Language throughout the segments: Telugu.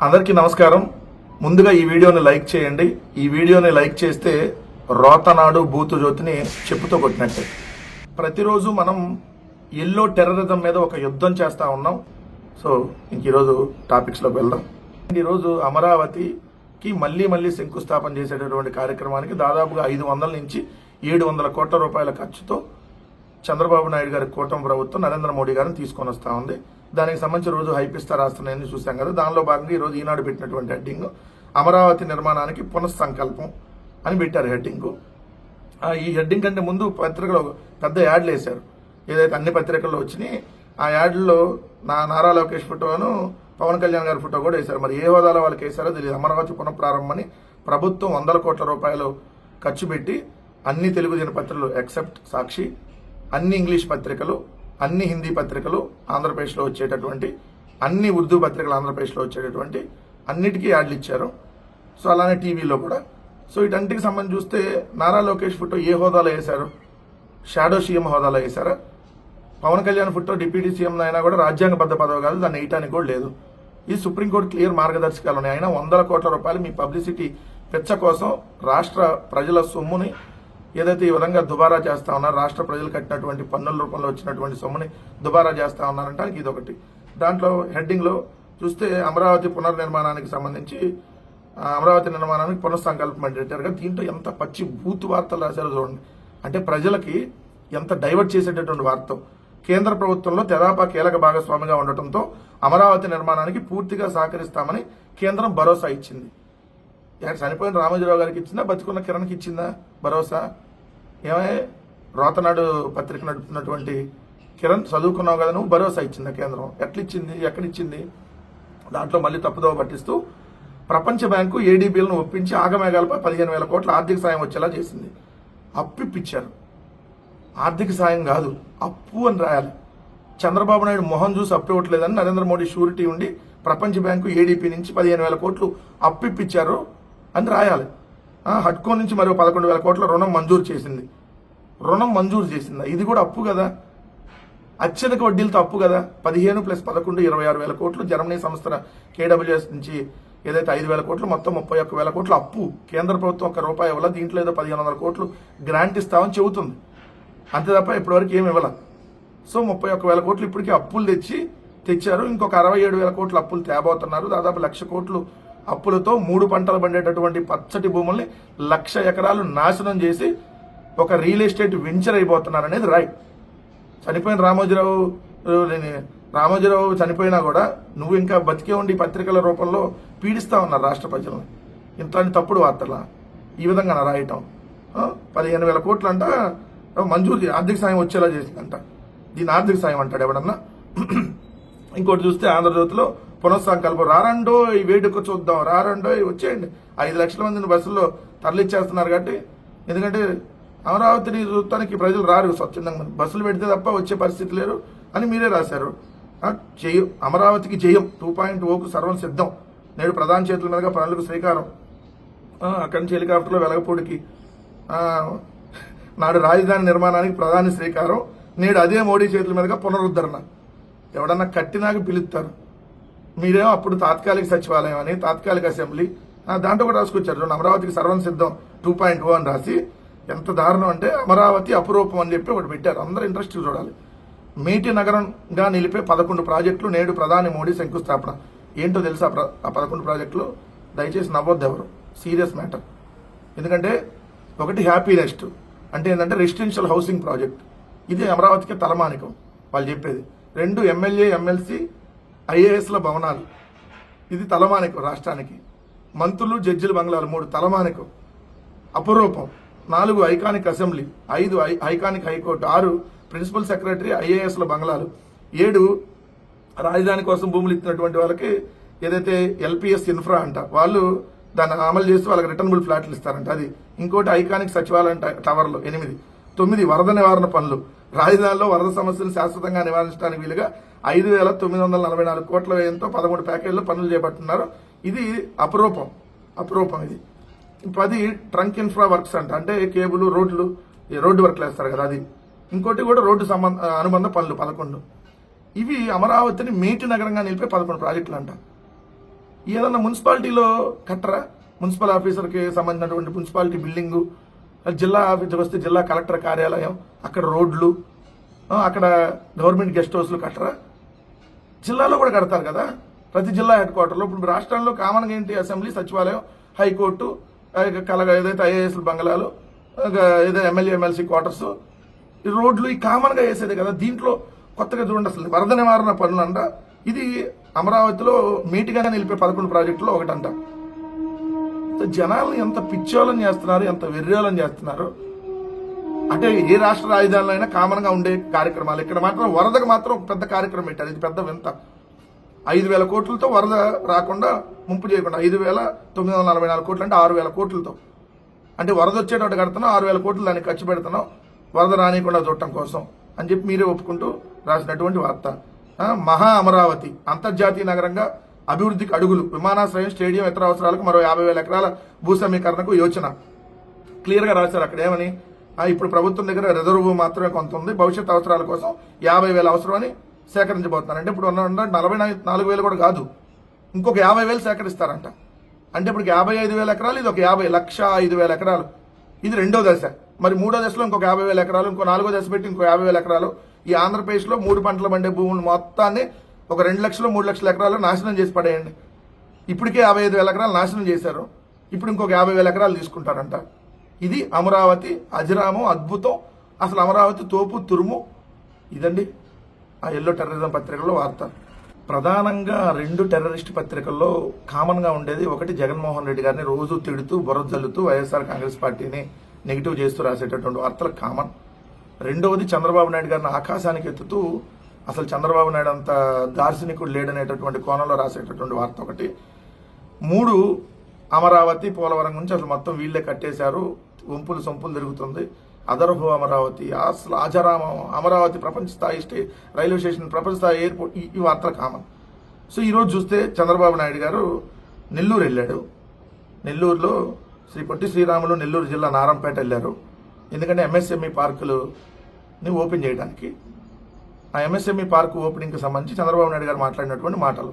అందరికీ నమస్కారం. ముందుగా ఈ వీడియోని లైక్ చేయండి. ఈ వీడియోని లైక్ చేస్తే రోతనాడు బూతు జ్యోతిని చెప్పుతో కొట్టినట్టే. ప్రతిరోజు మనం ఎల్లో టెర్రరిజం మీద ఒక యుద్ధం చేస్తా ఉన్నాం. సో ఇంక ఈరోజు టాపిక్స్లోకి వెళ్దాం. ఈరోజు అమరావతికి మళ్ళీ శంకుస్థాపన చేసేటటువంటి కార్యక్రమానికి దాదాపుగా 500 నుంచి 700 కోట్ల రూపాయల ఖర్చుతో చంద్రబాబు నాయుడు గారి కూటమి ప్రభుత్వం నరేంద్ర మోడీ గారిని తీసుకొని వస్తా ఉంది. దానికి సంబంధించి రోజు హైపిస్తా రాస్తున్నాయని చూసాం కదా. దానిలో భాగంగా ఈరోజు ఈనాడు పెట్టినటువంటి హెడ్డింగ్ అమరావతి నిర్మాణానికి పునఃసంకల్పం అని పెట్టారు హెడ్డింగ్. ఈ హెడ్డింగ్ కంటే ముందు పత్రికలో పెద్ద యాడ్లు వేశారు. ఏదైతే అన్ని పత్రికల్లో వచ్చినాయి ఆ యాడ్లలో నారా లోకేష్ ఫోటోను పవన్ కళ్యాణ్ గారి ఫోటో కూడా వేశారు. మరి ఏ హోదాలో వాళ్ళకి వేశారో తెలియదు. అమరావతి పునఃప్రారంభమని ప్రభుత్వం 100 కోట్ల రూపాయలు ఖర్చు పెట్టి అన్ని తెలుగు దినపత్రికలు ఎక్సెప్ట్ సాక్షి, అన్ని ఇంగ్లీష్ పత్రికలు, అన్ని హిందీ పత్రికలు ఆంధ్రప్రదేశ్లో వచ్చేటటువంటి, అన్ని ఉర్దూ పత్రికలు ఆంధ్రప్రదేశ్లో వచ్చేటటువంటి అన్నిటికీ యాడ్లు ఇచ్చారు. సో అలానే టీవీలో కూడా. సో వీటన్నిటికి సంబంధించి చూస్తే నారా లోకేష్ ఫోటో ఏ హోదాలో వేశారు? షాడో సీఎం హోదాలో వేశారా? Pavan Kalyan photo deputy CM అయినా కూడా రాజ్యాంగబద్ధ పదవి కాదు, దాన్ని వేయటానికి కూడా లేదు. ఈ సుప్రీంకోర్టు క్లియర్ మార్గదర్శకాలు ఉన్నాయి. అయినా 100 కోట్ల రూపాయలు మీ పబ్లిసిటీ పెచ్చ కోసం రాష్ట్ర ప్రజల సొమ్ముని ఏదైతే ఈ విధంగా దుబారా చేస్తా ఉన్నారు, రాష్ట్ర ప్రజలు కట్టినటువంటి పన్నుల రూపంలో వచ్చినటువంటి సొమ్ముని దుబారా చేస్తా ఉన్నారంటానికి ఇదొకటి. దాంట్లో హెడ్డింగ్లో చూస్తే అమరావతి పునర్నిర్మాణానికి సంబంధించి అమరావతి నిర్మాణానికి పునఃసంకల్పం పెట్టారుగా. దీంట్లో ఎంత పచ్చి బూతు వార్తలు రాశారో చూడండి. అంటే ప్రజలకి ఎంత డైవర్ట్ చేసేటటువంటి వార్త. కేంద్ర ప్రభుత్వంలో తెరాప కీలక భాగస్వామిగా ఉండటంతో అమరావతి నిర్మాణానికి పూర్తిగా సహకరిస్తామని కేంద్రం భరోసా ఇచ్చింది. చనిపోయిన రామోజీరావు గారికి ఇచ్చిందా, బతికున్న కిరణ్కి ఇచ్చిందా భరోసా? ఏమే రోతనాడు పత్రిక నడుపుతున్నటువంటి కిరణ్, చదువుకున్నావు కదా నువ్వు, భరోసా ఇచ్చిందా కేంద్రం? ఎట్లిచ్చింది, ఎక్కడిచ్చింది? దాంట్లో మళ్ళీ తప్పుదోవ పట్టిస్తూ ప్రపంచ బ్యాంకు ఏడీబీలను ఒప్పించి ఆగమేఘాలపై 15,000 కోట్ల ఆర్థిక సాయం వచ్చేలా చేసింది. అప్పు ఇప్పించారు, ఆర్థిక సాయం కాదు అప్పు అని రాయాలి. చంద్రబాబు నాయుడు మొహం చూసి అప్పు ఇవ్వట్లేదని నరేంద్ర మోడీ షూరిటీ ఉండి ప్రపంచ బ్యాంకు ఏడీపీ నుంచి 15,000 కోట్లు అప్పు ఇప్పించారు అని రాయాలి. హడ్కో నుంచి మరో 11,000 కోట్ల రుణం మంజూరు చేసింది. రుణం మంజూరు చేసిందా? ఇది కూడా అప్పు కదా, అత్యధిక వడ్డీలతో అప్పు కదా. 15 + 11 26,000 కోట్లు. జర్మనీ సంస్థ కేడబ్ల్యూఎస్ నుంచి ఏదైతే 5,000 కోట్లు, మొత్తం 31,000 కోట్ల అప్పు. కేంద్ర ప్రభుత్వం ₹1 వల్ల దీంట్లో ఏదో 1,500 కోట్లు గ్రాంట్ ఇస్తామని చెబుతుంది. అంతే తప్ప ఇప్పటివరకు ఏమి ఇవ్వాల. సో 31,000 కోట్లు ఇప్పటికీ అప్పులు తెచ్చారు. ఇంకొక 67,000 కోట్లు అప్పులు తేబోతున్నారు. దాదాపు 1,00,000 కోట్లు అప్పులతో 3 పంటలు పండేటటువంటి పచ్చటి భూముల్ని 1,00,000 ఎకరాలు నాశనం చేసి ఒక రియల్ ఎస్టేట్ వెంచర్ అయిపోతున్నారు అనేది రైట్. చనిపోయిన రామోజీరావు చనిపోయినా కూడా నువ్వు ఇంకా బతికే ఉండి పత్రికల రూపంలో పీడిస్తా ఉన్నారు రాష్ట్ర ప్రజలను. ఇంతటి తప్పుడు వార్తలా ఈ విధంగా రాయటం. 15,000 కోట్లు అంట మంజూరు, ఆర్థిక సాయం వచ్చేలా చేసిందంట. దీని ఆర్థిక సాయం అంటాడు ఎవడన్నా? ఇంకోటి చూస్తే ఆంధ్రజ్యోతిలో పునఃసంకల్పం. రారండో ఈ వేడుక చూద్దాం, రారండో వచ్చేయండి. 5 లక్షల మందిని బస్సుల్లో తరలిచ్చేస్తున్నారు కాబట్టి. ఎందుకంటే అమరావతిని చూడటానికి ప్రజలు రారు స్వచ్ఛందంగా, బస్సులు పెడితే తప్ప వచ్చే పరిస్థితి లేరు అని మీరే రాశారు. అమరావతికి జయం 2.0కు సర్వం సిద్ధం. నేడు ప్రధాని చేతుల మీదుగా పనులకు శ్రీకారం. అక్కడి నుంచి హెలికాప్టర్లో వెలగపూడికి. నాడు రాజధాని నిర్మాణానికి ప్రధాని శ్రీకారం, నేడు అదే మోడీ చేతుల మీదుగా పునరుద్ధరణ. ఎవడన్నా కట్టినాక పిలుస్తారు. మీరేమో అప్పుడు తాత్కాలిక సచివాలయం అని, తాత్కాలిక అసెంబ్లీ దాంట్లో కూడా రాసుకొచ్చారు. అమరావతికి సర్వం సిద్ధం 2.0 అని రాసి. ఎంత దారుణం అంటే అమరావతి అపురూపం అని చెప్పి ఒకటి పెట్టారు. అందరూ ఇంట్రెస్ట్ చూడాలి. మేటి నగరంగా నిలిపే 11 ప్రాజెక్టులు నేడు ప్రధాని మోడీ శంకుస్థాపన. ఏంటో తెలుసా ఆ 11 ప్రాజెక్టులు? దయచేసి నవ్వొద్దు ఎవరు, సీరియస్ మ్యాటర్. ఎందుకంటే ఒకటి హ్యాపీ నెస్ట్ అంటే ఏంటంటే రెసిడెన్షియల్ హౌసింగ్ ప్రాజెక్ట్. ఇది అమరావతికి తలమానికం వాళ్ళు చెప్పేది. 2 ఎమ్మెల్యే ఎమ్మెల్సీ ఐఏఎస్ల భవనాలు, ఇది తలమానికం రాష్ట్రానికి. మంత్రులు జడ్జిల బంగ్లాలు 3 తలమానికం, అపురూపం. 4 iconic assembly, 5 iconic high court, 6 principal secretary ఐఏఎస్ల బంగ్లాలు, 7 రాజధాని కోసం భూములు ఇచ్చినటువంటి వాళ్ళకి ఏదైతే ఎల్పిఎస్ ఇన్ఫ్రా అంట వాళ్ళు దాన్ని అమలు చేసి వాళ్ళకి రిటర్నబుల్ ఫ్లాట్లు ఇస్తారంట అది. ఇంకోటి ఐకానిక్ సచివాలయం టవర్లు 8, 9 వరద నివారణ పనులు. రాజధానిలో వరద సమస్యలు శాశ్వతంగా నివారించడానికి వీలుగా 5,944 కోట్ల వ్యయంతో 13 ప్యాకేజీలో పనులు చేపడుతున్నారు. ఇది అపురూపం ఇది. 10 ట్రంక్ ఇన్ఫ్రా వర్క్స్ అంట, అంటే కేబుల్, రోడ్డు వర్క్లు వేస్తారు కదా అది. ఇంకోటి కూడా రోడ్డు అనుబంధ పనులు 11. ఇవి అమరావతిని మేటి నగరంగా నిలిపే 11 ప్రాజెక్టులు అంట. ఏదన్నా మున్సిపాలిటీలో కట్టరా? మున్సిపల్ ఆఫీసర్కి సంబంధించినటువంటి మున్సిపాలిటీ బిల్డింగు, జిల్లా ఆఫీసర్కి వస్తే జిల్లా కలెక్టర్ కార్యాలయం, అక్కడ రోడ్లు, అక్కడ గవర్నమెంట్ గెస్ట్ హౌస్లు కట్టరా? జిల్లాలో కూడా కడతారు కదా, ప్రతి జిల్లా హెడ్ క్వార్టర్లో. ఇప్పుడు రాష్ట్రాల్లో కామన్గా ఏంటి? అసెంబ్లీ, సచివాలయం, హైకోర్టు, ఏదైతే ఐఏఎస్ బంగళాలు, ఏదైతే ఎమ్మెల్యే ఎమ్మెల్సీ క్వార్టర్స్, ఈ రోడ్లు ఈ కామన్గా వేసేది కదా. దీంట్లో కొత్తగా చూడండి, అసలు వరద నివారణ పనులు అంట. ఇది అమరావతిలో మీటిగానే నిలిపే 11 ప్రాజెక్టులో ఒకటంట. జనాలను ఎంత పిచ్చోళం చేస్తున్నారు, ఎంత వెర్రోళం చేస్తున్నారు. అంటే ఏ రాష్ట్ర రాజధానిలో అయినా కామన్ గా ఉండే కార్యక్రమాలు, ఇక్కడ మాత్రం వరదకు మాత్రం ఒక పెద్ద కార్యక్రమం పెట్టారు. ఇది పెద్ద వింత. 5,000 కోట్లతో వరద రాకుండా, ముంపు చేయకుండా 5,944 కోట్లు అంటే 6,000 కోట్లతో. అంటే వరద వచ్చేటట్టు కడుతున్నాం, 6,000 కోట్లు దానికి ఖర్చు పెడుతున్నాం వరద రానియకుండా చూడటం కోసం అని చెప్పి మీరే ఒప్పుకుంటూ రాసినటువంటి వార్త. మహా అమరావతి అంతర్జాతీయ నగరంగా అభివృద్ధికి అడుగులు, విమానాశ్రయం, స్టేడియం, ఇతర అవసరాలకు మరో 50,000 ఎకరాల భూ సమీకరణకు యోచన. క్లియర్ గా రాశారు అక్కడ. ఏమని? ఇప్పుడు ప్రభుత్వం దగ్గర రిజర్వ్ మాత్రమే కొంత ఉంది, భవిష్యత్ అవసరాల కోసం 50,000 అవసరమని సేకరించబోతున్నారు. అంటే ఇప్పుడు 44,000 కూడా కాదు, ఇంకొక 50,000 సేకరిస్తారంట. అంటే ఇప్పుడు 55,000 ఎకరాలు, ఇది ఒక 1,05,000 ఎకరాలు. ఇది రెండో దశ. మరి మూడో దశలో ఇంకొక 50,000 ఎకరాలు, ఇంకో నాలుగో దశ పెట్టి ఇంకో 50,000 ఎకరాలు. ఈ ఆంధ్రప్రదేశ్లో 3 పంటలు పండే భూములు మొత్తాన్ని ఒక 2 లక్షలు 3 లక్షల ఎకరాలు నాశనం చేసి పడేయండి. ఇప్పటికే 55,000 ఎకరాలు నాశనం చేశారు, ఇప్పుడు ఇంకొక 50,000 ఎకరాలు తీసుకుంటారంట. ఇది అమరావతి అజరామం, అద్భుతం. అసలు అమరావతి తోపు తురుము. ఇదండి ఆ ఎల్లో టెర్రరిజం పత్రికల్లో వార్త. ప్రధానంగా 2 టెర్రరిస్ట్ పత్రికల్లో కామన్ గా ఉండేది, ఒకటి జగన్మోహన్ రెడ్డి గారిని రోజు తిడుతూ బురద జల్లుతూ వైఎస్ఆర్ కాంగ్రెస్ పార్టీని నెగిటివ్ చేస్తూ రాసేటటువంటి వార్తలు కామన్. రెండవది చంద్రబాబు నాయుడు గారిని ఆకాశానికి ఎత్తుతూ అసలు చంద్రబాబు నాయుడు అంత దార్శనికుడు లేడనేటటువంటి కోణంలో రాసేటటువంటి వార్త ఒకటి. 3 అమరావతి పోలవరం గురించి అసలు మొత్తం వీళ్లే కట్టేశారు, వంపులు సొంపులు తిరుగుతుంది, అదర్భు అమరావతి, అసలు అజరామం, అమరావతి ప్రపంచ స్థాయి రైల్వే స్టేషన్, ప్రపంచ స్థాయి ఎయిర్పోర్ట్, ఈ వార్తలు కామన్. సో ఈరోజు చూస్తే చంద్రబాబు నాయుడు గారు నెల్లూరు వెళ్ళాడు. నెల్లూరులో శ్రీ పొట్టి శ్రీరాములు నెల్లూరు జిల్లా నారంపేట వెళ్ళారు. ఎందుకంటే ఎంఎస్ఎంఈ పార్కులని ఓపెన్ చేయడానికి. ఆ ఎంఎస్ఎంఈ పార్కు ఓపెనింగ్కి సంబంధించి చంద్రబాబు నాయుడు గారు మాట్లాడినటువంటి మాటలు.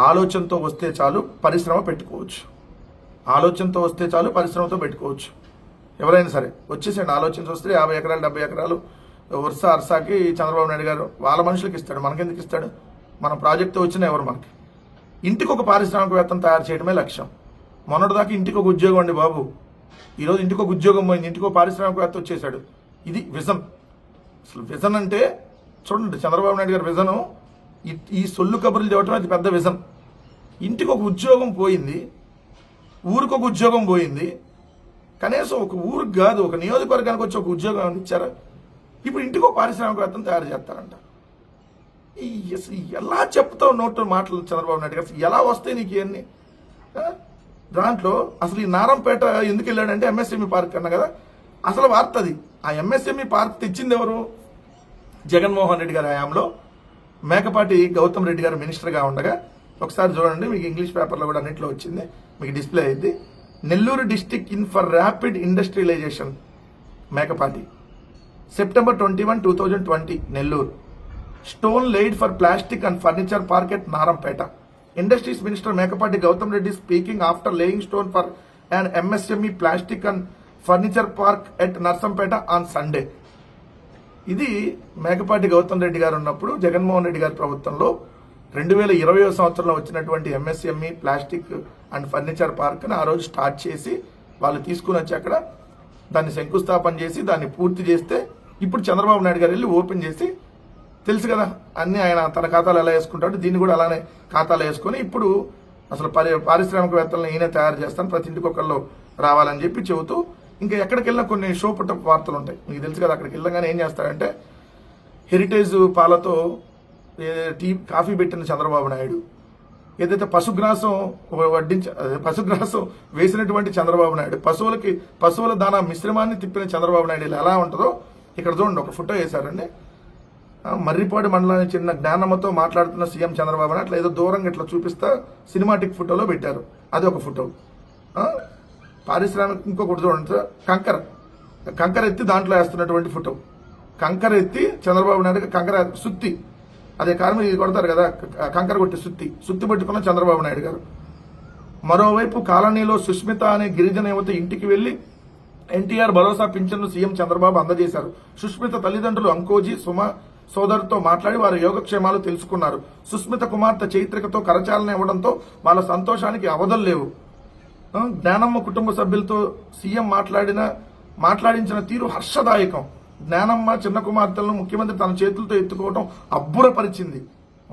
ఆలోచనతో వస్తే చాలు పరిశ్రమ పెట్టుకోవచ్చు, ఆలోచనతో వస్తే చాలు పరిశ్రమతో పెట్టుకోవచ్చు. ఎవరైనా సరే వచ్చేసండి, ఆలోచనతో వస్తే 50 ఎకరాలు 70 ఎకరాలు వరుస అరసాకి చంద్రబాబు నాయుడు గారు వాళ్ళ మనుషులకు ఇస్తాడు, మనకెందుకు ఇస్తాడు? మన ప్రాజెక్టు వచ్చినా ఎవరు మనకి? ఇంటికి ఒక పారిశ్రామికవేత్తను తయారు చేయడమే లక్ష్యం. మొన్నటిదాకా ఇంటికి ఒక ఉద్యోగం అండి బాబు, ఈరోజు ఇంటికి ఒక ఉద్యోగం పోయింది, ఇంటికి ఒక పారిశ్రామికవేత్త వచ్చేసాడు. ఇది విజన్. అసలు విజన్ అంటే చూడండి, చంద్రబాబు నాయుడు గారి విజను ఈ సొల్లు కబుర్లు చెప్పడం అది పెద్ద విజన్. ఇంటికి ఒక ఉద్యోగం పోయింది, ఊరికి ఒక ఉద్యోగం పోయింది, కనీసం ఒక ఊరికి కాదు ఒక నియోజకవర్గానికి వచ్చి ఒక ఉద్యోగం ఇచ్చారా? ఇప్పుడు ఇంటికి ఒక పారిశ్రామికవేత్తను తయారు చేస్తారంట. ఎలా చెప్తావు నోటు మాటలు చంద్రబాబు నాయుడు గారు? ఎలా వస్తాయి నీకు ఇవన్నీ? దాంట్లో అసలు ఈ నారంపేట ఎందుకు వెళ్ళాడంటే ఎంఎస్ఎంఈ పార్క్ అన్నా కదా, అసలు వార్త అది. ఆ ఎంఎస్ఎంఈ పార్క్ తెచ్చింది ఎవరు? జగన్మోహన్ రెడ్డి గారి హయాంలో మేకపాటి గౌతమ్ రెడ్డి గారు మినిస్టర్గా ఉండగా. ఒకసారి చూడండి, మీకు ఇంగ్లీష్ పేపర్లో కూడా అన్నింటిలో వచ్చింది, మీకు డిస్ప్లే అయింది. Nellore district in for rapid industrialization Mekapati, September 21, 2020, Nellore. Stone laid for plastic and furniture park at Narampeta. Industries Minister Mekapati Gautam Reddy speaking after laying stone for an MSME plastic and furniture park at Narsampeta on Sunday. ఇది మేకపాటి గౌతమ్ రెడ్డి గారు ఉన్నప్పుడు జగన్మోహన్ రెడ్డి గారి ప్రభుత్వంలో 2020 సంవత్సరంలో వచ్చినటువంటి ఎంఎస్ఎంఈ ప్లాస్టిక్ అండ్ ఫర్నిచర్ పార్క్ని ఆ రోజు స్టార్ట్ చేసి వాళ్ళు తీసుకుని వచ్చి అక్కడ దాన్ని శంకుస్థాపన చేసి దాన్ని పూర్తి చేస్తే ఇప్పుడు చంద్రబాబు నాయుడు గారు వెళ్ళి ఓపెన్ చేసి, తెలుసు కదా అన్ని ఆయన తన ఖాతాలు ఎలా వేసుకుంటాడు, దీన్ని కూడా అలానే ఖాతాలో వేసుకొని ఇప్పుడు అసలు పారిశ్రామికవేత్తలను ఈయనే తయారు చేస్తాను, ప్రతి ఇంటికి ఒకళ్ళు రావాలని చెప్పి చెబుతూ, ఇంకా ఎక్కడికి వెళ్ళినా కొన్ని షోపుట వార్తలు ఉంటాయి మీకు తెలుసు కదా. అక్కడికి వెళ్ళగానే ఏం చేస్తాడంటే హెరిటేజ్ పాలతో కాఫీ పెట్టిన చంద్రబాబు నాయుడు, ఏదైతే పశుగ్రాసం పశుగ్రాసం వేసినటువంటి చంద్రబాబు నాయుడు, పశువుల దానా మిశ్రమాన్ని తిప్పిన చంద్రబాబు నాయుడు ఎలా ఉంటుందో ఇక్కడ చూడండి. ఒక ఫోటో వేశారండి. మర్రిపాడు మండలానికి చెందిన జ్ఞానమ్మతో మాట్లాడుతున్న సీఎం చంద్రబాబు నాయుడు ఏదో దూరంగా ఇట్లా చూపిస్తా సినిమాటిక్ ఫోటోలో పెట్టారు. అది ఒక ఫోటో. పారిశ్రామిక ఇంకొకటి చూడండి, కంకర ఎత్తి దాంట్లో వేస్తున్నటువంటి ఫోటో. కంకర ఎత్తి చంద్రబాబు నాయుడు కంకర సుత్తి, అదే కారణం ఇది కొడతారు కదా, కంకర కొట్టి సుత్తి పట్టుకున్న చంద్రబాబు నాయుడు గారు. మరోవైపు కాలనీలో సుష్మిత అనే గిరిజన యువత ఇంటికి వెళ్లి ఎన్టీఆర్ భరోసా పింఛన్ను సీఎం చంద్రబాబు అందజేశారు. సుష్మిత తల్లిదండ్రులు అంకోజీ సుమ సోదరుతో మాట్లాడి వారి యోగక్షేమాలు తెలుసుకున్నారు. సుస్మిత కుమార్తె చైత్రికతో కరచాలన ఇవ్వడంతో వాళ్ళ సంతోషానికి అవధులు లేవు. జ్ఞానమ్మ కుటుంబ సభ్యులతో సీఎం మాట్లాడించిన తీరు హర్షదాయకం. జ్ఞానమ్మ చిన్న కుమార్తెలను ముఖ్యమంత్రి తన చేతులతో ఎత్తుకోవడం అబ్బురపరిచింది.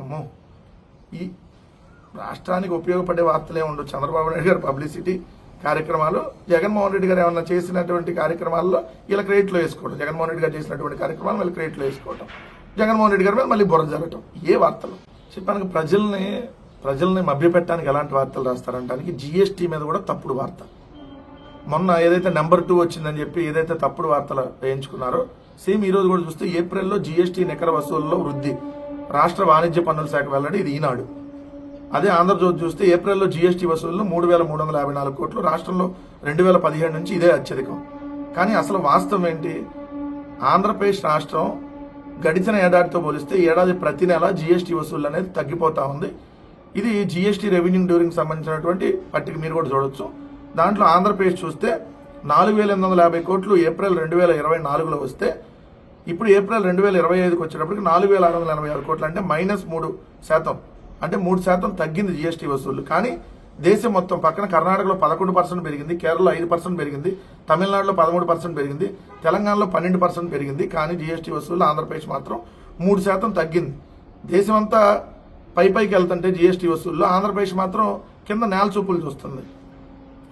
అమ్మో, ఈ రాష్ట్రానికి ఉపయోగపడే వార్తలే ఉండవు. చంద్రబాబు నాయుడు గారు పబ్లిసిటీ కార్యక్రమాలు, జగన్మోహన్ రెడ్డి గారు ఏమన్నా చేసినటువంటి కార్యక్రమాల్లో ఇలా క్రెడిట్లో వేసుకోవడం, జగన్మోహన్ రెడ్డి గారు చేసినటువంటి కార్యక్రమాలు మళ్ళీ క్రెడిట్లో వేసుకోవడం, జగన్మోహన్ రెడ్డి గారి మీద మళ్ళీ బుర్ర జరగటం. ఏ వార్తలు చెప్పాను. ప్రజల్ని మభ్యపెట్టడానికి ఎలాంటి వార్తలు రాస్తారంటానికి జీఎస్టీ మీద కూడా తప్పుడు వార్త. మొన్న ఏదైతే నెంబర్ 2 వచ్చిందని చెప్పి ఏదైతే తప్పుడు వార్తలు వేయించుకున్నారో సేమ్ ఈ రోజు కూడా చూస్తే ఏప్రిల్లో జీఎస్టీ నికర వసూళ్లలో వృద్ధి, రాష్ట్ర వాణిజ్య పన్నుల శాఖ వెల్లడి. ఇది ఈనాడు. అదే ఆంధ్రజ్యోతి చూస్తే ఏప్రిల్లో జీఎస్టీ వసూళ్లు 3,354 కోట్లు, రాష్ట్రంలో 2017 నుంచి ఇదే అత్యధికం. కానీ అసలు వాస్తవం ఏంటి? ఆంధ్రప్రదేశ్ రాష్ట్రం గడిచిన ఏడాదితో పోలిస్తే ఏడాది ప్రతి నెల జీఎస్టీ వసూళ్లు అనేది తగ్గిపోతా ఉంది. ఇది జీఎస్టీ రెవెన్యూ డ్యూరింగ్ సంబంధించినటువంటి పట్టిక మీరు కూడా చూడొచ్చు. దాంట్లో ఆంధ్రప్రదేశ్ చూస్తే 4,850 కోట్లు ఏప్రిల్ 2024లో వస్తే ఇప్పుడు ఏప్రిల్ 2025కి వచ్చేటప్పటికి 4,686 కోట్లు, అంటే -3%, అంటే 3% తగ్గింది జీఎస్టీ వసూళ్లు. కానీ దేశం మొత్తం పక్కన కర్ణాటకలో 11% పెరిగింది, కేరళలో 5% పెరిగింది, తమిళనాడులో 13% పెరిగింది, తెలంగాణలో 12% పెరిగింది. కానీ జీఎస్టీ వసూళ్లు ఆంధ్రప్రదేశ్ మాత్రం 3% తగ్గింది. దేశమంతా పైకి వెళ్తుంటే జీఎస్టీ వసూళ్లు ఆంధ్రప్రదేశ్ మాత్రం కింద నేల చూపులు చూస్తుంది.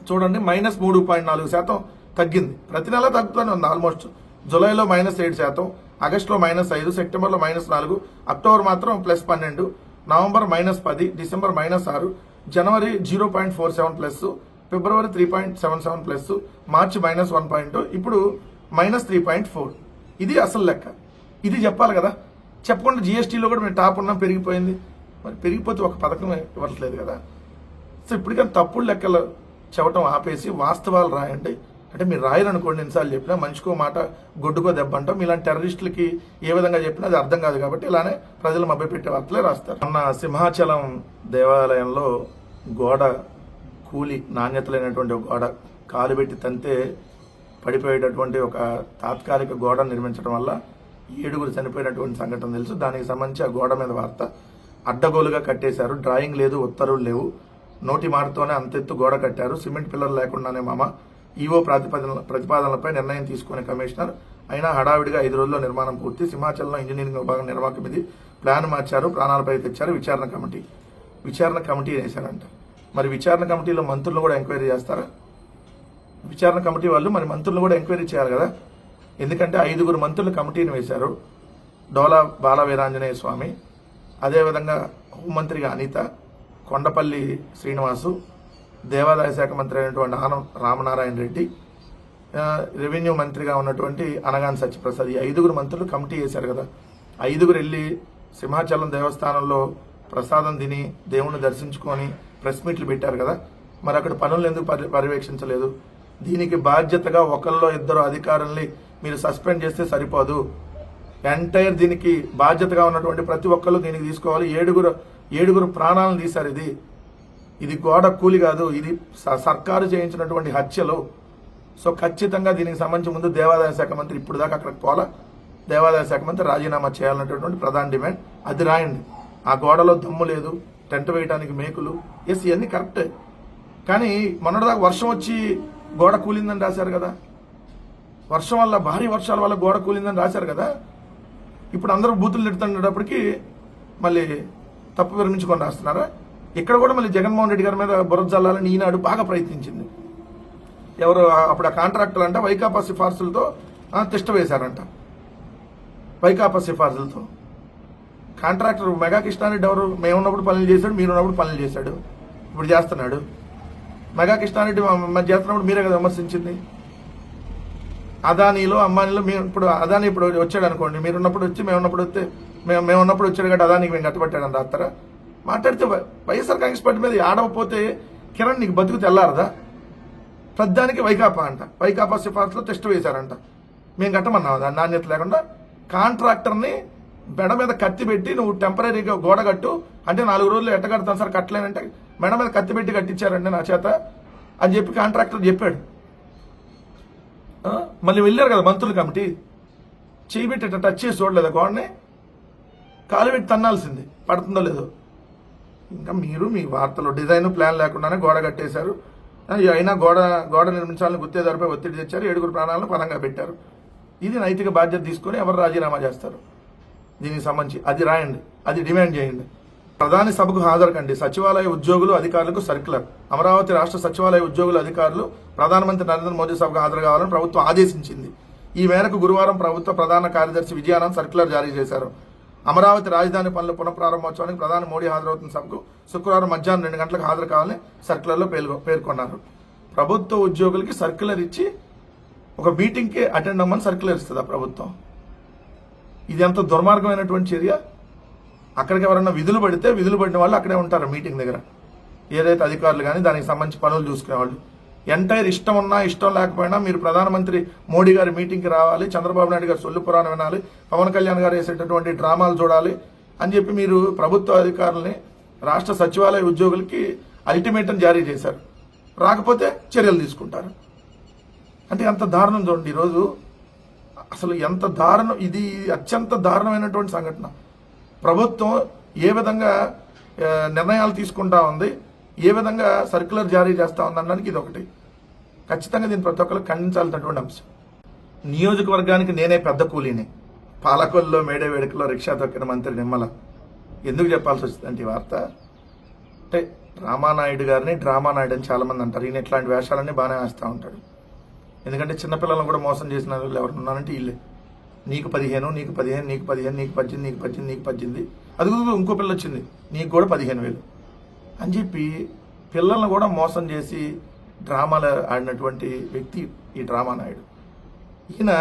చూడండి, -3.4% తగ్గింది. ప్రతి నెల తగ్గుతూనే ఉంది. ఆల్మోస్ట్ జూలైలో -7%, ఆగస్టులో -5%, సెప్టెంబర్లో -4%, అక్టోబర్ మాత్రం +12%, నవంబర్ -10%, డిసెంబర్ -6%, జనవరి 0.47+, ఫిబ్రవరి 3.77+, మార్చి -1.2, ఇప్పుడు -3.4. ఇది అసలు లెక్క. ఇది చెప్పాలి కదా. చెప్పకుండా జీఎస్టీలో కూడా మేము టాప్ ఉన్నాం, పెరిగిపోయింది. మరి పెరిగిపోతే ఒక పథకం ఇవ్వట్లేదు కదా. సో ఇప్పటికైనా తప్పుడు లెక్కలు చెప్పడం ఆపేసి వాస్తవాలు రాయండి. అంటే మీరు రాయరనుకోండి, ఎన్నిసార్లు చెప్పినా మనిషికో మాట గొడ్డుకో దెబ్బ అంటాం. ఇలాంటి టెర్రరిస్టులకి ఏ విధంగా చెప్పినా అది అర్థం కాదు కాబట్టి ఇలానే ప్రజలు మభ్యపెట్టే వార్తలే రాస్తారు. మొన్న సింహాచలం దేవాలయంలో గోడ కూలి, నాణ్యత లేనటువంటి ఒక గోడ కాలు పెట్టి తంతే పడిపోయేటటువంటి ఒక తాత్కాలిక గోడ నిర్మించడం వల్ల 7 చనిపోయినటువంటి సంఘటన తెలుసు. దానికి సంబంధించి ఆ గోడ మీద వార్త అడ్డగోలుగా కట్టేశారు. డ్రాయింగ్ లేదు, ఉత్తర్వులు లేవు, నోటి మాటతోనే అంతెత్తు గోడ కట్టారు. సిమెంట్ పిల్లలు లేకుండానే ఈవో ప్రతిపాదనలపై నిర్ణయం తీసుకునే కమిషనర్ అయినా హడావిడిగా 5 రోజుల్లో నిర్మాణం పూర్తి. సింహాచలంలో ఇంజనీరింగ్ విభాగం నిర్వాహకం ఇది. ప్లాన్ మార్చారు, ప్రాణాలపై తెచ్చారు. విచారణ కమిటీ వేశారంట. మరి విచారణ కమిటీలో మంత్రులు కూడా ఎంక్వైరీ చేస్తారా? విచారణ కమిటీ వాళ్ళు మరి మంత్రులు కూడా ఎంక్వైరీ చేయాలి కదా. ఎందుకంటే 5 మంత్రుల కమిటీని వేశారు. డోలా బాల వీరాంజనేయ స్వామి, అదేవిధంగా హోంమంత్రిగా అనిత, కొండపల్లి శ్రీనివాసు, దేవాదాయ శాఖ మంత్రి అయినటువంటి ఆనం రామనారాయణ రెడ్డి, రెవెన్యూ మంత్రిగా ఉన్నటువంటి అనగాని సత్యప్రసాద్. ఈ 5 మంత్రులు కమిటీ వేశారు కదా. 5 వెళ్ళి సింహాచలం దేవస్థానంలో ప్రసాదం తిని దేవుణ్ణి దర్శించుకొని ప్రెస్ మీట్లు పెట్టారు కదా. మరి అక్కడ పనులు ఎందుకు పర్యవేక్షించలేదు? దీనికి బాధ్యతగా 1-2 అధికారుల్ని మీరు సస్పెండ్ చేస్తే సరిపోదు. ఎంటైర్ దీనికి బాధ్యతగా ఉన్నటువంటి ప్రతి ఒక్కరు దీనికి తీసుకోవాలి. 7 ప్రాణాలను తీశారు. ఇది గోడ కూలి కాదు, ఇది సర్కారు చేయించినటువంటి హత్యలు. సో ఖచ్చితంగా దీనికి సంబంధించి ముందు దేవాదాయ శాఖ మంత్రి ఇప్పుడు దాకా అక్కడికి పోలా, దేవాదాయ శాఖ మంత్రి రాజీనామా చేయాలన్నటువంటి ప్రధాన డిమాండ్. అది రాయండి. ఆ గోడలో దమ్ము లేదు, టెంట్ వేయడానికి మేకులు, ఇవన్నీ కరెక్టే. కానీ మొన్నటిదాకా వర్షం వచ్చి గోడ కూలిందని రాశారు కదా. వర్షం వల్ల, భారీ వర్షాల వల్ల గోడ కూలిందని రాశారు కదా. ఇప్పుడు అందరూ బూతులు తిడుతుండేటప్పటికి మళ్ళీ తప్పు విరమించుకొని రాస్తున్నారా? ఇక్కడ కూడా మళ్ళీ జగన్మోహన్ రెడ్డి గారి మీద బురద జల్లాలని ఈనాడు బాగా ప్రయత్నించింది. ఎవరు అప్పుడు ఆ కాంట్రాక్టర్లు అంట వైకాపా సిఫార్సులతో తిష్ట వేశారంట. వైకాపా సిఫార్సులతో కాంట్రాక్టర్ మెగా కృష్ణారెడ్డి ఎవరు? మేమున్నప్పుడు పనులు చేశాడు, మీరున్నప్పుడు పనులు చేశాడు, ఇప్పుడు చేస్తున్నాడు. మెగా కృష్ణారెడ్డి చేస్తున్నప్పుడు మీరే కదా విమర్శించింది. అదానీలో అంబానీలో ఇప్పుడు అదానీ ఇప్పుడు వచ్చాడు అనుకోండి, మీరున్నప్పుడు వచ్చి మేమున్నప్పుడు వచ్చాడు కాబట్టి అదానికి మేము కట్టుబట్టాడని రాస్తారా? మాట్లాడితే వైఎస్ఆర్ కాంగ్రెస్ పార్టీ మీద ఆడవపోతే కిరణ్ నీకు బతుకు తెల్లారదా? ప్రధానికి వైకాపా అంట, వైకాపా సిఫార్సులో టెస్ట్ వేశారంట. మేము కట్టమన్నావు దాని నాణ్యత లేకుండా. కాంట్రాక్టర్ని బెడ మీద కత్తి పెట్టి నువ్వు టెంపరీగా గోడ కట్టు అంటే 4 రోజులు ఎట్ట కడతాను సార్ కట్టలేనంటే మెడ మీద కత్తి పెట్టి కట్టించారండి నా చేత అని చెప్పి కాంట్రాక్టర్ చెప్పాడు. మళ్ళీ వెళ్ళారు కదా మంత్రుల కమిటీ, చేయి పెట్టి టచ్ చేసి చూడలేదా గోడని? కాలు పెట్టి తన్నాల్సింది, పడుతుందో లేదో. ఇంకా మీరు మీ వార్తలు డిజైన్ ప్లాన్ లేకుండానే గోడ కట్టేశారు. అయినా గోడ నిర్మించాలని గుత్తేదారుపై ఒత్తిడి తెచ్చారు, 7 ప్రాణాలను పరంగా పెట్టారు. ఇది నైతిక బాధ్యత తీసుకుని ఎవరు రాజీనామా చేస్తారు? దీనికి సంబంధించి అది రాయండి, అది డిమాండ్ చేయండి. ప్రధాని సభకు హాజరు కండి, సచివాలయ ఉద్యోగులు అధికారులకు సర్క్యులర్. అమరావతి రాష్ట్ర సచివాలయ ఉద్యోగులు అధికారులు ప్రధానమంత్రి నరేంద్ర మోదీ సభకు హాజరు కావాలని ప్రభుత్వం ఆదేశించింది. ఈ మేరకు గురువారం ప్రభుత్వ ప్రధాన కార్యదర్శి విజయానంద్ సర్క్యులర్ జారీ చేశారు. అమరావతి రాజధాని పనుల పునఃప్రారంభోత్సవానికి ప్రధాని మోడీ హాజరవుతున్న సభకు శుక్రవారం మధ్యాహ్నం 2 గంటలకు హాజరు కావాలని సర్క్యులర్లో పేర్కొన్నారు. ప్రభుత్వ ఉద్యోగులకి సర్క్యులర్ ఇచ్చి ఒక మీటింగ్కి అటెండ్ అవ్వమని సర్క్యులర్ ఇస్తుందా ప్రభుత్వం? ఇది ఎంత దుర్మార్గమైనటువంటి చర్య. అక్కడికి ఎవరన్నా విధులు పడిన వాళ్ళు అక్కడే ఉంటారు మీటింగ్ దగ్గర, ఏదైతే అధికారులు కానీ దానికి సంబంధించి పనులు చూసుకునేవాళ్ళు. ఎంటైర్ ఇష్టం ఉన్నా ఇష్టం లేకపోయినా మీరు ప్రధానమంత్రి మోడీ గారి మీటింగ్కి రావాలి, చంద్రబాబు నాయుడు గారు సొల్లు పురాణం వినాలి, పవన్ కళ్యాణ్ గారు వేసేటటువంటి డ్రామాలు చూడాలి అని చెప్పి మీరు ప్రభుత్వ అధికారులని, రాష్ట్ర సచివాలయ ఉద్యోగులకి అల్టిమేటం జారీ చేశారు. రాకపోతే చర్యలు తీసుకుంటారు. అంటే ఎంత దారుణం చూడండి ఈరోజు. అసలు ఎంత దారుణం ఇది, అత్యంత దారుణమైనటువంటి సంఘటన. ప్రభుత్వం ఏ విధంగా నిర్ణయాలు తీసుకుంటా ఉంది, ఏ విధంగా సర్క్యులర్ జారీ చేస్తా ఉంది అనడానికి ఇది ఒకటి. ఖచ్చితంగా దీన్ని ప్రతి ఒక్కరు ఖండించాల్సినటువంటి అంశం. నియోజకవర్గానికి నేనే పెద్ద కూలీని, పాలకొల్లో మేడే వేడుకలో రిక్షా తొక్కిన మంత్రి నిమ్మల. ఎందుకు చెప్పాల్సి వచ్చిందంటే ఈ వార్త? అంటే రామానాయుడు గారిని డ్రామానాయుడు అని చాలా మంది అంటారు. ఈయన ఇట్లాంటి వేషాలన్నీ బాగానే వేస్తూ ఉంటాడు. ఎందుకంటే చిన్నపిల్లలను కూడా మోసం చేసిన వాళ్ళు ఎవరు ఉన్నారంటే వీళ్ళే. నీకు 15, నీకు 15, నీకు 15, నీకు 18, నీకు 18, నీకు 18, అది ఇంకో పిల్ల వచ్చింది నీకు కూడా 15,000 అని చెప్పి పిల్లలను కూడా మోసం చేసి డ్రామాలు ఆడినటువంటి వ్యక్తి ఈ డ్రామానాయుడు. ఈయన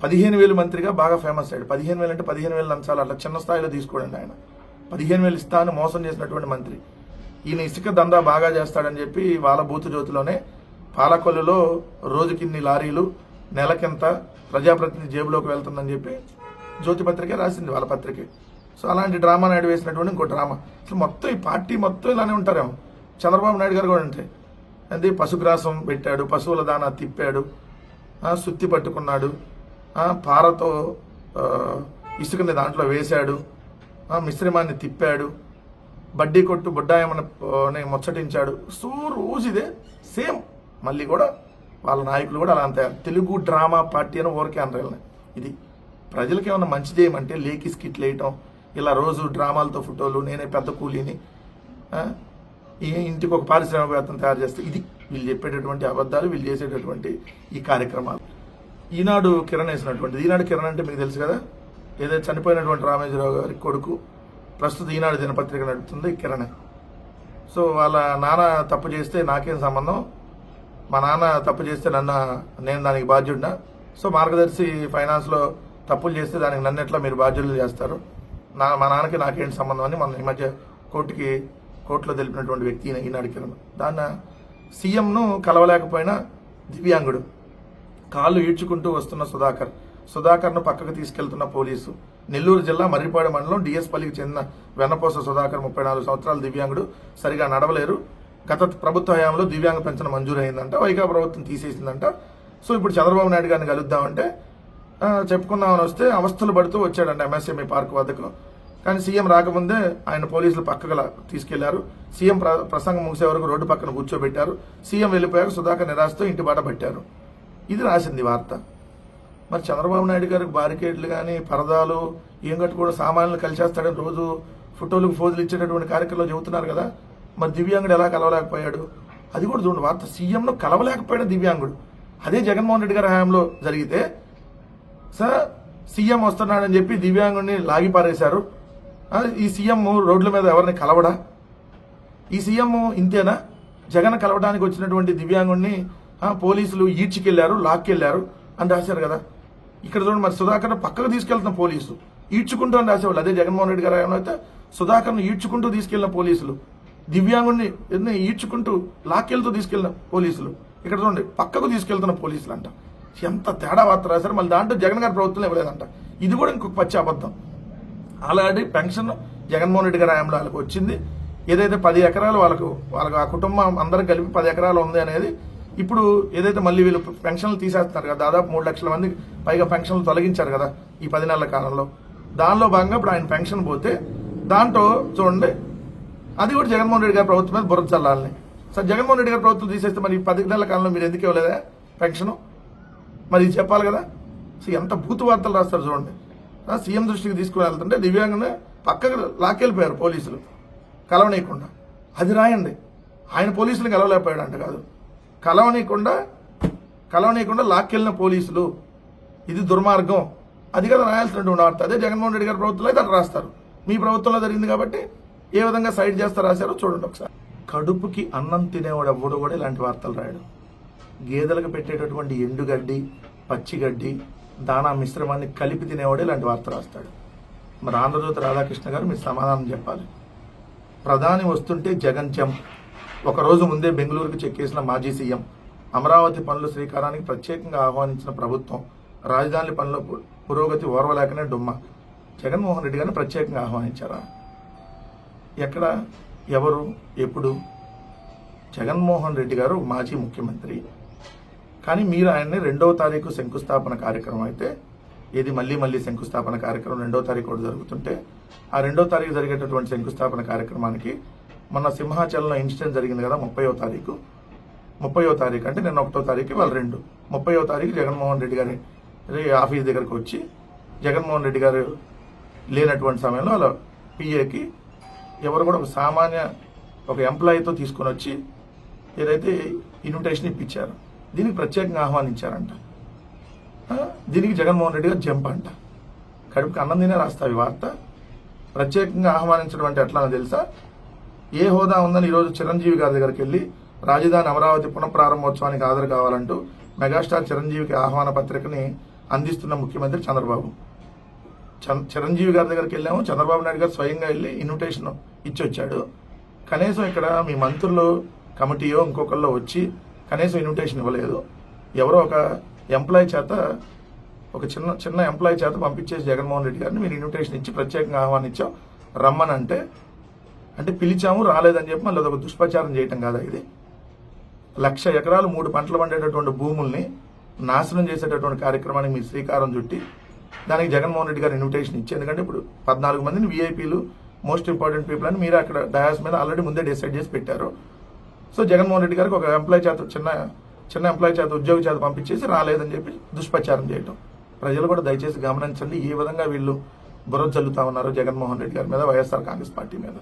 15,000 మంత్రిగా బాగా ఫేమస్ అయ్యాడు. 15,000 అంటే 15,000 లంచాలు అట్లా చిన్న స్థాయిలో తీసుకోండి. ఆయన 15,000 ఇస్తాను మోసం చేసినటువంటి మంత్రి. ఈయన ఇసుక దందా బాగా చేస్తాడని చెప్పి వాళ్ళ బూతు జ్యోతిలోనే పాలకొల్లులో రోజుకిన్ని లారీలు, నెలకింత ప్రజాప్రతినిధి జేబులోకి వెళ్తుందని చెప్పి జ్యోతి పత్రికే రాసింది, వాళ్ళ పత్రికే. సో అలాంటి డ్రామా నాయుడు వేసినటువంటి ఇంకో డ్రామా. అసలు మొత్తం ఈ పార్టీ మొత్తం ఇలానే ఉంటారేమో. చంద్రబాబు నాయుడు గారు కూడా అంటే అది పశుగ్రాసం పెట్టాడు, పశువుల దానా తిప్పాడు, సుత్తి పట్టుకున్నాడు, పారతో ఇసుకని దాంట్లో వేశాడు, మిశ్రమాన్ని తిప్పాడు, బడ్డీ కొట్టు బుడ్డాయమని ముచ్చటించాడు. సో రోజు ఇదే సేమ్. మళ్ళీ కూడా వాళ్ళ నాయకులు కూడా అలా అంతే. తెలుగు డ్రామా పార్టీ అని ఊరికే అనరు. ఇది ప్రజలకి ఏమన్నా మంచి చేయమంటే లేకి స్కిట్లు వేయటం, ఇలా రోజు డ్రామాలతో ఫోటోలు, నేనే పెద్ద కూలీని, ఈ ఇంటికి ఒక పారిశ్రామికవేత్తను తయారు చేస్తే, ఇది వీళ్ళు చెప్పేటటువంటి అబద్ధాలు, వీళ్ళు చేసేటటువంటి ఈ కార్యక్రమాలు. ఈనాడు కిరణ్ వేసినటువంటిది. ఈనాడు కిరణ్ అంటే మీకు తెలుసు కదా, ఏదైతే చనిపోయినటువంటి రామేశ్వరరావు గారి కొడుకు, ప్రస్తుతం ఈనాడు దినపత్రిక నడుపుతుంది కిరణ్. సో వాళ్ళ నాన్న తప్పు చేస్తే నాకేం సంబంధం, మా నాన్న తప్పు చేస్తే నేను దానికి బాధ్యుడినా, సో మార్గదర్శి ఫైనాన్స్లో తప్పులు చేస్తే దానికి నన్ను ఎట్లా మీరు బాధ్యులు చేస్తారు, మా నాన్నకి నాకేంటి సంబంధం అని మనం ఈ మధ్య కోర్టులో తెలిపినటువంటి వ్యక్తి ఈనాడు కిరణ్. దాన్ని సీఎంను కలవలేకపోయినా దివ్యాంగుడు, కాళ్ళు ఈడ్చుకుంటూ వస్తున్న సుధాకర్ను పక్కకు తీసుకెళ్తున్న పోలీసు. నెల్లూరు జిల్లా మర్రిపాడు మండలం డిఎస్పల్లికి చెందిన వెన్నపోస సుధాకర్ 34 సంవత్సరాల దివ్యాంగుడు, సరిగా నడవలేరు. గత ప్రభుత్వ హయాంలో దివ్యాంగ పెన్షన్ మంజూరైందంట, వైకాపా ప్రభుత్వం తీసేసిందంట. సో ఇప్పుడు చంద్రబాబు నాయుడు గారిని కలుద్దామంటే చెప్పుకుందామని వస్తే అవస్థలు పడుతూ వచ్చాడంట ఎంఎస్ఎంఈ పార్క్ వద్దకు. కానీ సీఎం రాకముందే ఆయన పోలీసులు పక్కకు తీసుకెళ్లారు. సీఎం ప్రసంగం ముగిసే వరకు రోడ్డు పక్కన కూర్చోబెట్టారు. సీఎం వెళ్ళిపోయాక సుధాకర్ నిరాశతో ఇంటి బాట పట్టారు. ఇది రాసింది వార్త. మరి చంద్రబాబు నాయుడు గారికి బారికేడ్లు కానీ పరదాలు ఏం కట్టుకోవడం, సామాన్యులు కలిసేస్తాడని రోజు ఫోటోలకు ఫోజులు ఇచ్చేటటువంటి కార్యక్రమంలో చెబుతున్నారు కదా. మరి దివ్యాంగుడు ఎలా కలవలేకపోయాడు? అది కూడా చూడండి వార్త. సీఎంను కలవలేకపోయాడు దివ్యాంగుడు. అదే జగన్మోహన్ రెడ్డి గారి హయాంలో జరిగితే సార్ సీఎం వస్తున్నాడని చెప్పి దివ్యాంగుడిని లాగిపారేశారు. ఈ సీఎం రోడ్ల మీద ఎవరిని కలవడా? ఈ సీఎం ఇంతేనా? జగన్ కలవడానికి వచ్చినటువంటి దివ్యాంగుడిని పోలీసులు ఈడ్చుకెళ్లారు, లాక్కెళ్లారు అని రాశారు కదా. ఇక్కడ చూడండి, మరి సుధాకర్ను పక్కకు తీసుకెళ్తున్న పోలీసు ఈడ్చుకుంటూ అని రాసేవాళ్ళు. అదే జగన్మోహన్ రెడ్డి గారు హయాంలో అయితే సుధాకర్ను ఈడ్చుకుంటూ తీసుకెళ్లిన పోలీసులు, దివ్యాంగుడిని ఈడ్చుకుంటూ లాక్కెళ్తూ తీసుకెళ్లిన పోలీసులు. ఇక్కడ చూడండి, పక్కకు తీసుకెళ్తున్న పోలీసులు అంట. ఎంత తేడా వార్త రాశారు. మళ్ళీ దాంట్లో జగన్ గారి ప్రభుత్వం ఇవ్వలేదంట. ఇది కూడా ఇంకొక పచ్చి అబద్ధం. ఆల్రెడీ పెన్షన్ జగన్మోహన్ రెడ్డి గారి హయాంలో వాళ్ళకి వచ్చింది. ఏదైతే 10 ఎకరాలు వాళ్ళకు ఆ కుటుంబం అందరం కలిపి 10 ఎకరాలు ఉంది అనేది ఇప్పుడు ఏదైతే మళ్ళీ వీళ్ళు పెన్షన్లు తీసేస్తున్నారు కదా, దాదాపు 3 లక్షల మంది పైగా పెన్షన్లు తొలగించారు కదా ఈ 10 నెలల కాలంలో. దానిలో భాగంగా ఇప్పుడు ఆయన పెన్షన్ పోతే దాంట్లో చూడండి, అది కూడా జగన్మోహన్ రెడ్డి గారి ప్రభుత్వం మీద బురద చల్లాలని. సార్ జగన్మోహన్ రెడ్డి గారి ప్రభుత్వం తీసేస్తే మరి 10 నెలల కాలంలో మీరు ఎందుకు ఇవ్వలేదా పెన్షను? మరి ఇది చెప్పాలి కదా. సో ఎంత భూతు వార్తలు రాస్తారు చూడండి. సీఎం దృష్టికి తీసుకుని వెళ్తుంటే దివ్యాంగనే పక్కకు లాక్కెళ్ళిపోయారు పోలీసులు కలవనీయకుండా. అది రాయండి. ఆయన పోలీసులు కలవలేకపోయాడంట కాదు, కలవనీయకుండా లాక్కెళ్ళిన పోలీసులు, ఇది దుర్మార్గం. అది కదా రాయాల్సినటువంటి వార్త. అదే జగన్మోహన్ రెడ్డి గారి ప్రభుత్వంలో అయితే అట్లా రాస్తారు. మీ ప్రభుత్వంలో జరిగింది కాబట్టి ఏ విధంగా సైడ్ చేస్తా రాశారో చూడండి ఒకసారి. కడుపుకి అన్నం తినేవాడు ఎవ్వడు కూడా ఇలాంటి వార్తలు రాయడు. గేదెలకు పెట్టేటటువంటి ఎండుగడ్డి, పచ్చిగడ్డి, దానా మిశ్రమాన్ని కలిపి తినేవాడు ఇలాంటి వార్త రాస్తాడు. మరి ఆంధ్రజ్యోతి రాధాకృష్ణ గారు మీరు సమాధానం చెప్పాలి. ప్రధాని వస్తుంటే జగన్ జంప్. ఒకరోజు ముందే బెంగళూరుకు చెక్కేసిన మాజీ సీఎం. అమరావతి పనుల శ్రీకారానికి ప్రత్యేకంగా ఆహ్వానించిన ప్రభుత్వం. రాజధాని పనుల పురోగతి ఓర్వలేకనే డుమ్మ. జగన్మోహన్ రెడ్డి గారిని ప్రత్యేకంగా ఆహ్వానించారా? ఎక్కడ, ఎవరు, ఎప్పుడు? జగన్మోహన్ రెడ్డి గారు మాజీ ముఖ్యమంత్రి, కానీ మీరు ఆయన్ని 2వ తారీఖు శంకుస్థాపన కార్యక్రమం అయితే, ఇది మళ్ళీ శంకుస్థాపన కార్యక్రమం 2వ తారీఖు కూడా జరుగుతుంటే, ఆ 2వ తారీఖు జరిగేటటువంటి శంకుస్థాపన కార్యక్రమానికి మొన్న సింహాచలంలో ఇన్సిడెంట్ జరిగింది కదా 30వ తారీఖు అంటే నిన్న 1వ తారీఖు, వాళ్ళు 2. 30వ తారీఖు జగన్మోహన్ రెడ్డి గారి ఆఫీస్ దగ్గరకు వచ్చి, జగన్మోహన్ రెడ్డి గారు లేనటువంటి సమయంలో వాళ్ళ పిఏకి ఎవరు కూడా ఒక సామాన్య ఎంప్లాయీతో తీసుకొని వచ్చి ఏదైతే ఇన్విటేషన్ ఇప్పించారు, దీనికి ప్రత్యేకంగా ఆహ్వానించారంట. దీనికి జగన్మోహన్ రెడ్డి గారు జంప్ అంట. కడుపుకి అన్నం తినే రాస్తావు ఈ వార్త. ప్రత్యేకంగా ఆహ్వానించడం అంటే ఎట్లా తెలుసా? ఏ హోదా ఉందని ఈరోజు చిరంజీవి గారి దగ్గరికి వెళ్ళి రాజధాని అమరావతి పునఃప్రారంభోత్సవానికి హాజరు కావాలంటూ మెగాస్టార్ చిరంజీవికి ఆహ్వాన పత్రికని అందిస్తున్న ముఖ్యమంత్రి చంద్రబాబు. చిరంజీవి గారి దగ్గరికి వెళ్ళాము, చంద్రబాబు నాయుడు గారు స్వయంగా వెళ్ళి ఇన్విటేషన్ ఇచ్చి వచ్చాడు. కనీసం ఇక్కడ మీ మంత్రులు కమిటీయో ఇంకొకళ్ళు వచ్చి కనీసం ఇన్విటేషన్ ఇవ్వలేదు. ఎవరో ఒక ఎంప్లాయీ చేత, ఒక చిన్న ఎంప్లాయీ చేత పంపించేసి జగన్మోహన్ రెడ్డి గారిని మీరు ఇన్విటేషన్ ఇచ్చి ప్రత్యేకంగా ఆహ్వానించాం రమ్మని అంటే పిలిచాము రాలేదని చెప్పి మళ్ళీ అదొక దుష్ప్రచారం చేయటం కాదా ఇది? 1,00,000 ఎకరాలు 3 పంటలు పండేటటువంటి భూముల్ని నాశనం చేసేటటువంటి కార్యక్రమానికి మీరు శ్రీకారం చుట్టి దానికి జగన్మోహన్ రెడ్డి గారు ఇన్విటేషన్ ఇచ్చి, ఎందుకంటే ఇప్పుడు 14 మందిని వీఐపీలు, మోస్ట్ ఇంపార్టెంట్ పీపుల్ అని మీరు అక్కడ డయాస్ మీద ఆల్రెడీ ముందే డిసైడ్ చేసి పెట్టారు. సో జగన్మోహన్ రెడ్డి గారికి ఒక ఎంప్లాయీ చేత, చిన్న ఎంప్లాయీ చేత, ఉద్యోగి చేత పంపించేసి రాలేదని చెప్పి దుష్ప్రచారం చేయటం. ప్రజలు కూడా దయచేసి గమనించండి ఏ విధంగా వీళ్ళు బుర్ర చల్లుతా ఉన్నారు జగన్మోహన్ రెడ్డి గారి మీద, వైఎస్ఆర్ కాంగ్రెస్ పార్టీ మీద.